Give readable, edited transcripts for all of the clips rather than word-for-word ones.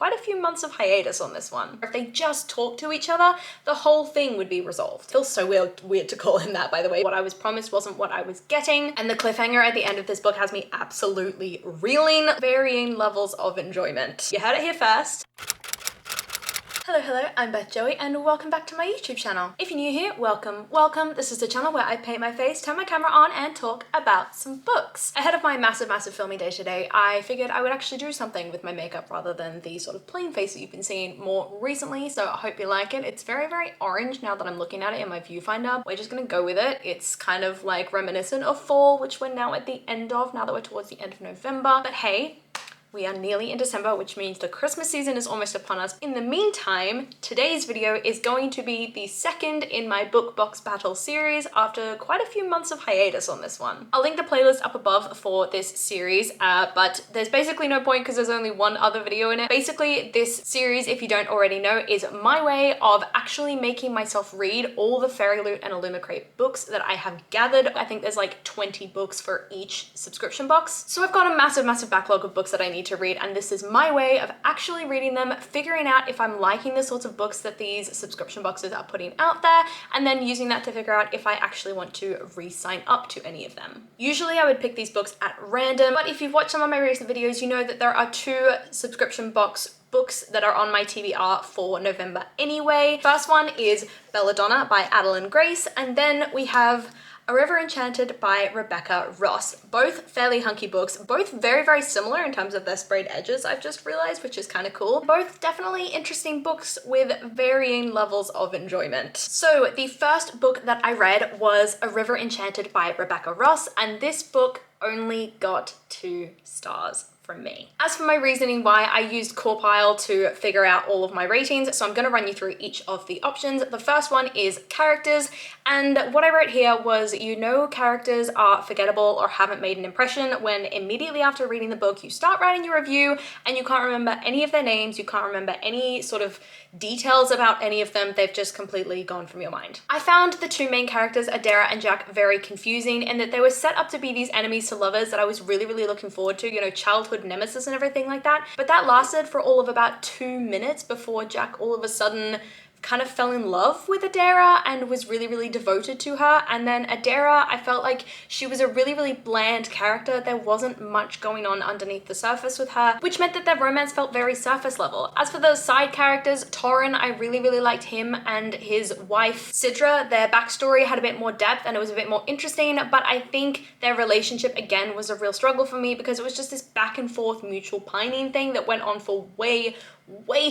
quite a few months of hiatus on this one. If they just talked to each other, the whole thing would be resolved. Feels so weird to call him that, by the way. What I was promised wasn't what I was getting, and the cliffhanger at the end of this book has me absolutely reeling. Varying levels of enjoyment. You heard it here first. Hello, I'm Beth Joey and welcome back to my YouTube channel. If you're new here, welcome. This is the channel where I paint my face, turn my camera on and talk about some books. Ahead of my massive filming day today, I figured I would actually do something with my makeup rather than the sort of plain face that you've been seeing more recently, so I hope you like it. It's very orange now that I'm looking at it in my viewfinder. We're just gonna go with it. It's kind of like reminiscent of fall, which we're now at the end of, now that we're towards the end of November. But hey, we are nearly in December, which means the Christmas season is almost upon us. In the meantime, today's video is going to be the second in my book box battle series after quite a few months of hiatus on this one. I'll link the playlist up above for this series, but there's basically no point because there's only one other video in it. Basically, this series, if you don't already know, is my way of actually making myself read all the Fairyloot and Illumicrate books that I have gathered. I think there's like 20 books for each subscription box. So I've got a massive backlog of books that I need to read, and this is my way of actually reading them, figuring out if I'm liking the sorts of books that these subscription boxes are putting out there, and then using that to figure out if I actually want to re-sign up to any of them. Usually I would pick these books at random, but if you've watched some of my recent videos, you know that there are two subscription box books that are on my TBR for November anyway. First one is Belladonna by Adeline Grace, and then we have A River Enchanted by Rebecca Ross. Both fairly hunky books, both very similar in terms of their sprayed edges, I've just realized, which is kind of cool. Both definitely interesting books with varying levels of enjoyment. So the first book that I read was A River Enchanted by Rebecca Ross, and this book only got 2 stars from me. As for my reasoning why, I used Corpile to figure out all of my ratings, so I'm going to run you through each of the options. The first one is characters, and what I wrote here was, you know, characters are forgettable or haven't made an impression when immediately after reading the book you start writing your review and you can't remember any of their names, you can't remember any sort of details about any of them, they've just completely gone from your mind. I found the two main characters, Adara and Jack, very confusing in that they were set up to be these enemies to lovers that I was really looking forward to, you know, childhood nemesis and everything like that, but that lasted for all of about 2 minutes before Jack all of a sudden kind of fell in love with Adara and was really devoted to her. And then Adara, I felt like she was a really bland character. There wasn't much going on underneath the surface with her, which meant that their romance felt very surface level. As for the side characters, Torrin, I really liked him and his wife Sidra. Their backstory had a bit more depth and it was a bit more interesting, but I think their relationship again was a real struggle for me because it was just this back and forth mutual pining thing that went on for way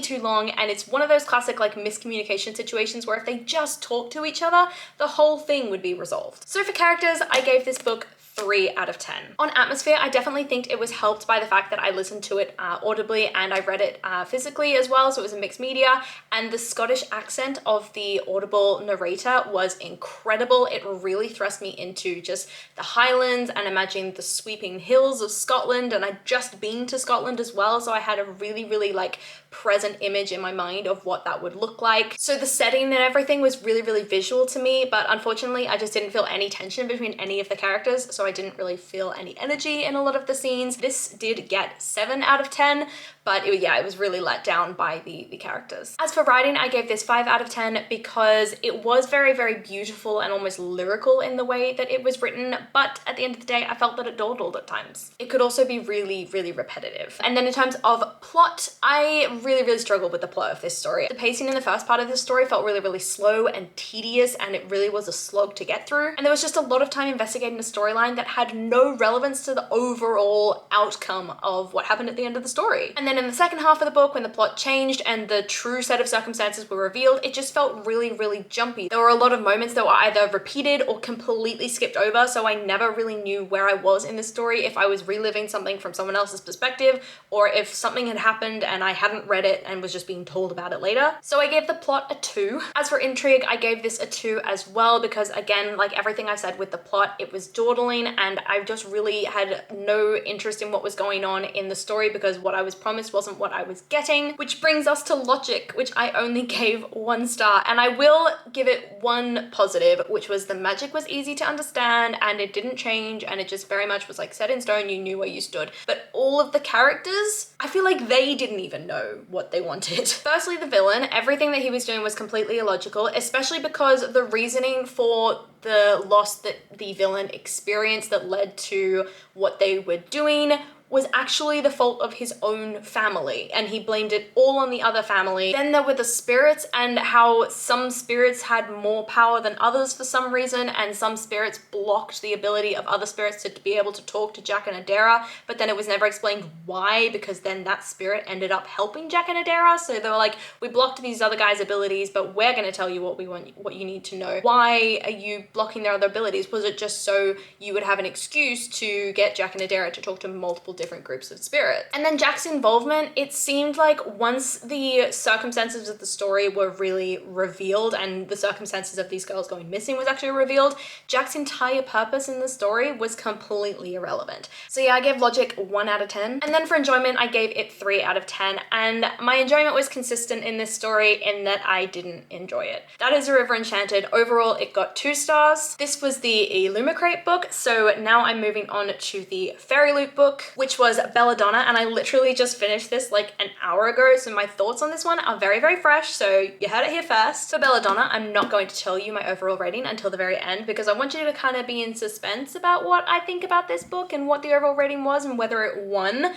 too long, and it's one of those classic like miscommunication situations where if they just talked to each other, the whole thing would be resolved. So for characters, I gave this book 3 out of 10. On atmosphere, I definitely think it was helped by the fact that I listened to it audibly and I read it physically as well, so it was a mixed media, and the Scottish accent of the audible narrator was incredible. It really thrust me into just the Highlands and imagining the sweeping hills of Scotland, and I'd just been to Scotland as well, so I had a really like present image in my mind of what that would look like. So the setting and everything was really visual to me, but unfortunately I just didn't feel any tension between any of the characters, so I didn't really feel any energy in a lot of the scenes. This did get 7 out of 10, but it was really let down by the characters. As for writing, I gave this 5 out of 10 because it was very beautiful and almost lyrical in the way that it was written, but at the end of the day, I felt that it dawdled at times. It could also be really repetitive. And then in terms of plot, I really struggled with the plot of this story. The pacing in the first part of this story felt really slow and tedious, and it really was a slog to get through. And there was just a lot of time investigating a storyline that had no relevance to the overall outcome of what happened at the end of the story. And then in the second half of the book, when the plot changed and the true set of circumstances were revealed, it just felt really jumpy. There were a lot of moments that were either repeated or completely skipped over, so I never really knew where I was in the story, if I was reliving something from someone else's perspective, or if something had happened and I hadn't read it and was just being told about it later. So I gave the plot a 2. As for intrigue, I gave this a 2 as well because, again, like everything I said with the plot, it was dawdling. fine, and I just really had no interest in what was going on in the story because what I was promised wasn't what I was getting. Which brings us to logic, which I only gave 1 star, and I will give it one positive, which was the magic was easy to understand and it didn't change, and it just very much was like set in stone, you knew where you stood. But all of the characters, I feel like they didn't even know what they wanted. Firstly, the villain, everything that he was doing was completely illogical, especially because the reasoning for the loss that the villain experienced that led to what they were doing was actually the fault of his own family, and he blamed it all on the other family. Then there were the spirits and how some spirits had more power than others for some reason, and some spirits blocked the ability of other spirits to be able to talk to Jack and Adara, but then it was never explained why, because then that spirit ended up helping Jack and Adara. So they were like, we blocked these other guys' abilities, but we're gonna tell you what we want, what you need to know. Why are you blocking their other abilities? Was it just so you would have an excuse to get Jack and Adara to talk to multiple different groups of spirits? And then Jack's involvement, it seemed like once the circumstances of the story were really revealed and the circumstances of these girls going missing was actually revealed, Jack's entire purpose in the story was completely irrelevant. So yeah, I gave logic 1 out of 10. And then for enjoyment, I gave it 3 out of 10. And my enjoyment was consistent in this story in that I didn't enjoy it. That is River Enchanted. Overall, it got 2 stars. This was the Illumicrate book. So now I'm moving on to the Fairyloot book, which was Belladonna, and I literally just finished this like an hour ago, so my thoughts on this one are very, very fresh, so you heard it here first. For Belladonna, I'm not going to tell you my overall rating until the very end because I want you to kind of be in suspense about what I think about this book and what the overall rating was and whether it won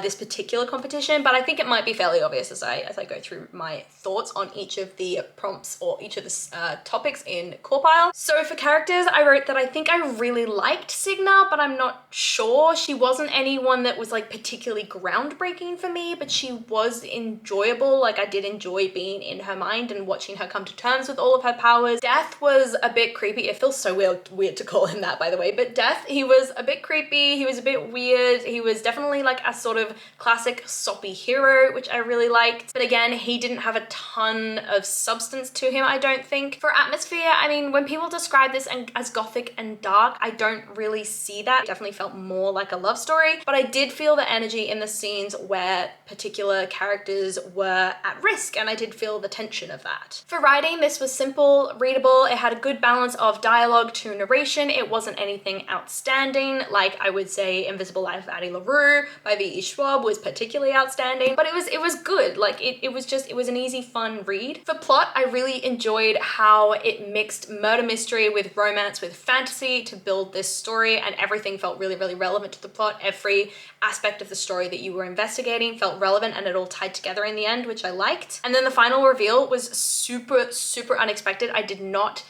this particular competition, but I think it might be fairly obvious as I go through my thoughts on each of the prompts or each of the topics in Core Pile. So for characters, I wrote that I think I really liked Signa, but I'm not sure. She wasn't anyone that was like particularly groundbreaking for me, but she was enjoyable. Like I did enjoy being in her mind and watching her come to terms with all of her powers. Death was a bit creepy. It feels so weird to call him that, by the way, but Death, he was a bit creepy. He was a bit weird. He was definitely like a sort of classic soppy hero, which I really liked. But again, he didn't have a ton of substance to him, I don't think. For atmosphere, I mean, when people describe this as gothic and dark, I don't really see that. It definitely felt more like a love story, but I did feel the energy in the scenes where particular characters were at risk, and I did feel the tension of that. For writing, this was simple, readable. It had a good balance of dialogue to narration. It wasn't anything outstanding. Like I would say Invisible Life of Addie LaRue by V.E. Schwab was particularly outstanding, but it was good. Like it was an easy, fun read. For plot, I really enjoyed how it mixed murder mystery with romance with fantasy to build this story, and everything felt really, really relevant to the plot. Every aspect of the story that you were investigating felt relevant and it all tied together in the end, which I liked. And then the final reveal was super, super unexpected. I did not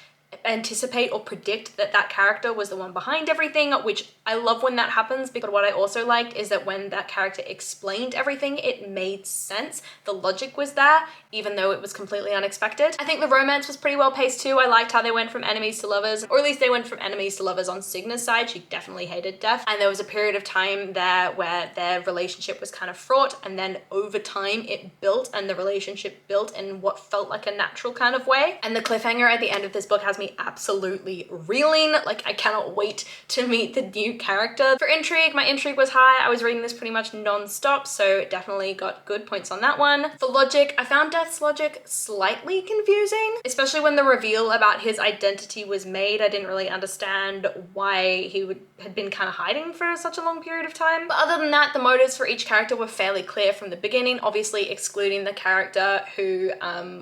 anticipate or predict that that character was the one behind everything, which I love when that happens, because what I also liked is that when that character explained everything, it made sense. The logic was there, even though it was completely unexpected. I think the romance was pretty well paced too. I liked how they went from enemies to lovers, or at least they went from enemies to lovers on Signa's side. She definitely hated Death, and there was a period of time there where their relationship was kind of fraught, and then over time it built, and the relationship built in what felt like a natural kind of way. And the cliffhanger at the end of this book has me absolutely reeling. Like I cannot wait to meet the new character. For intrigue, my intrigue was high. I was reading this pretty much non-stop, so definitely got good points on that one. For logic, I found Death's logic slightly confusing, especially when the reveal about his identity was made. I didn't really understand why he had been kind of hiding for such a long period of time. But other than that, the motives for each character were fairly clear from the beginning, obviously excluding the character who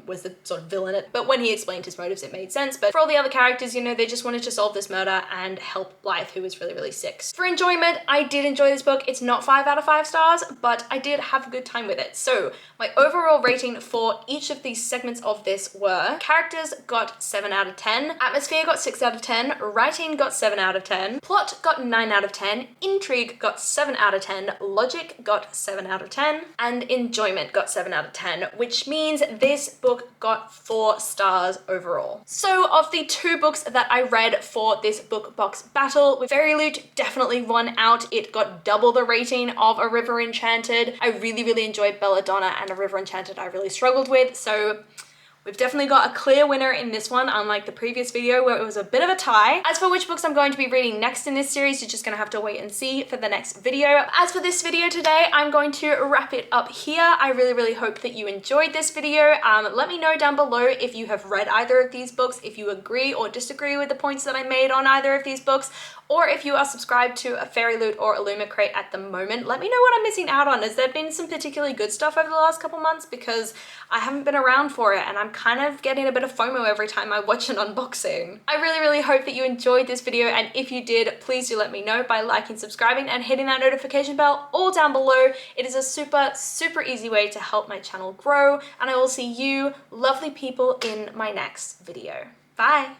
was the sort of villain. But when he explained his motives, it made sense. But for all the other characters, you know, they just wanted to solve this murder and help Blythe, who was really, really sick. For enjoyment, I did enjoy this book. It's not 5 out of 5 stars, but I did have a good time with it. So my overall rating for each of these segments of this were: characters got 7 out of 10, atmosphere got 6 out of 10, writing got 7 out of 10, plot got 9 out of 10, intrigue got 7 out of 10, logic got 7 out of 10, and enjoyment got 7 out of 10, which means this book got 4 stars overall. So of the 2 books that I read for this book box battle, with Fairyloot definitely won out. It got double the rating of A River Enchanted. I really, really enjoyed Belladonna, and A River Enchanted I really struggled with, so We've definitely got a clear winner in this one, unlike the previous video where it was a bit of a tie. As for which books I'm going to be reading next in this series, you're just gonna have to wait and see for the next video. As for this video today, I'm going to wrap it up here. I really hope that you enjoyed this video. Let me know down below if you have read either of these books, if you agree or disagree with the points that I made on either of these books, or if you are subscribed to a Fairyloot or Illumicrate at the moment. Let me know what I'm missing out on. Has there been some particularly good stuff over the last couple months? Because I haven't been around for it and I'm kind of getting a bit of FOMO every time I watch an unboxing. I really hope that you enjoyed this video, and if you did, please do let me know by liking, subscribing, and hitting that notification bell all down below. It is a super easy way to help my channel grow, and I will see you lovely people in my next video. Bye!